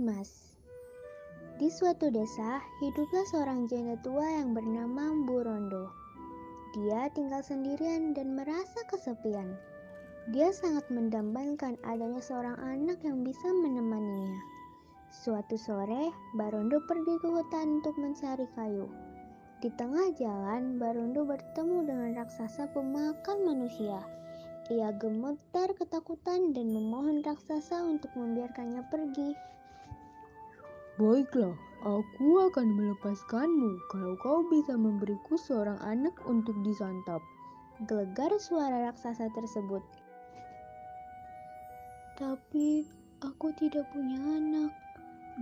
Mas. Di suatu desa, hiduplah seorang janda tua yang bernama Bu Rondo. Dia tinggal sendirian dan merasa kesepian. Dia sangat mendambakan adanya seorang anak yang bisa menemaninya. Suatu sore, Barondo pergi ke hutan untuk mencari kayu. Di tengah jalan, Barondo bertemu dengan raksasa pemakan manusia. Ia gemetar ketakutan dan memohon raksasa untuk membiarkannya pergi. Baiklah, aku akan melepaskanmu kalau kau bisa memberiku seorang anak untuk disantap. Gelegar suara raksasa tersebut. Tapi aku tidak punya anak.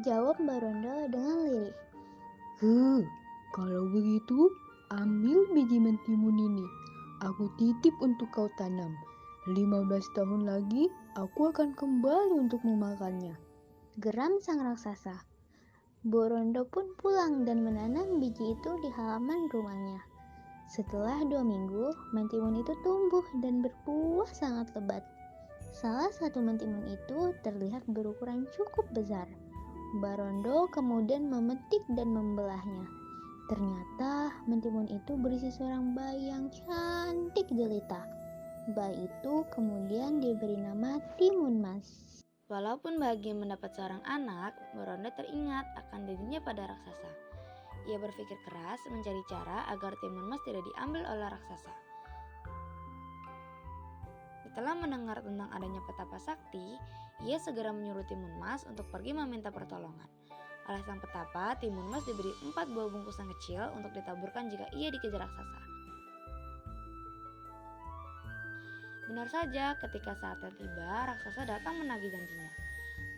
Jawab Barondo dengan lirih. Kalau begitu, ambil biji mentimun ini. Aku titip untuk kau tanam. 15 tahun lagi, aku akan kembali untuk memakannya. Geram sang raksasa. Borondo pun pulang dan menanam biji itu di halaman rumahnya. Setelah 2 minggu, mentimun itu tumbuh dan berbuah sangat lebat. Salah satu mentimun itu terlihat berukuran cukup besar. Barondo kemudian memetik dan membelahnya. Ternyata mentimun itu berisi seorang bayi yang cantik jelita. Bayi itu kemudian diberi nama Timun Mas. Walaupun bahagia mendapat seorang anak, Baronda teringat akan janjinya pada raksasa. Ia berpikir keras mencari cara agar Timun Mas tidak diambil oleh raksasa. Setelah mendengar tentang adanya petapa sakti, ia segera menyuruh Timun Mas untuk pergi meminta pertolongan. Oleh sang petapa, Timun Mas diberi 4 buah bungkusan kecil untuk ditaburkan jika ia dikejar raksasa. Benar saja, ketika saatnya tiba, raksasa datang menagih janjinya.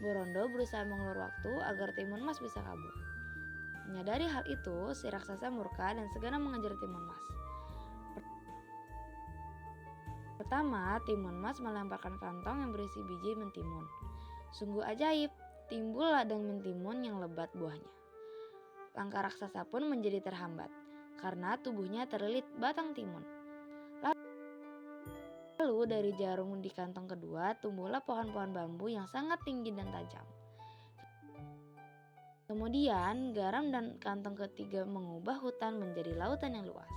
Borondo berusaha mengulur waktu agar Timun Mas bisa kabur. Menyadari hal itu, si raksasa murka dan segera mengejar Timun Mas. Pertama, Timun Mas melemparkan kantong yang berisi biji mentimun. Sungguh ajaib, timbul ladang mentimun yang lebat buahnya. Langkah raksasa pun menjadi terhambat, karena tubuhnya terlilit batang timun. Lalu dari jarum di kantong kedua tumbuhlah pohon-pohon bambu yang sangat tinggi dan tajam. Kemudian garam dan kantong ketiga mengubah hutan menjadi lautan yang luas.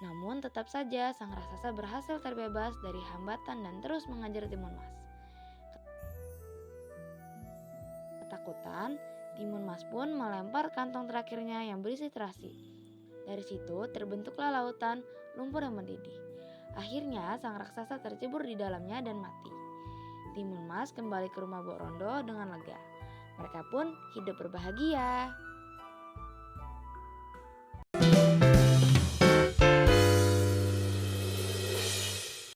Namun tetap saja sang raksasa berhasil terbebas dari hambatan dan terus mengajar Timun Mas. Ketakutan, Timun Mas pun melempar kantong terakhirnya yang berisi terasi. Dari situ terbentuklah lautan lumpur yang mendidih. Akhirnya sang raksasa tercebur di dalamnya dan mati. Timun Mas kembali ke rumah Bok Rondo dengan lega. Mereka pun hidup berbahagia.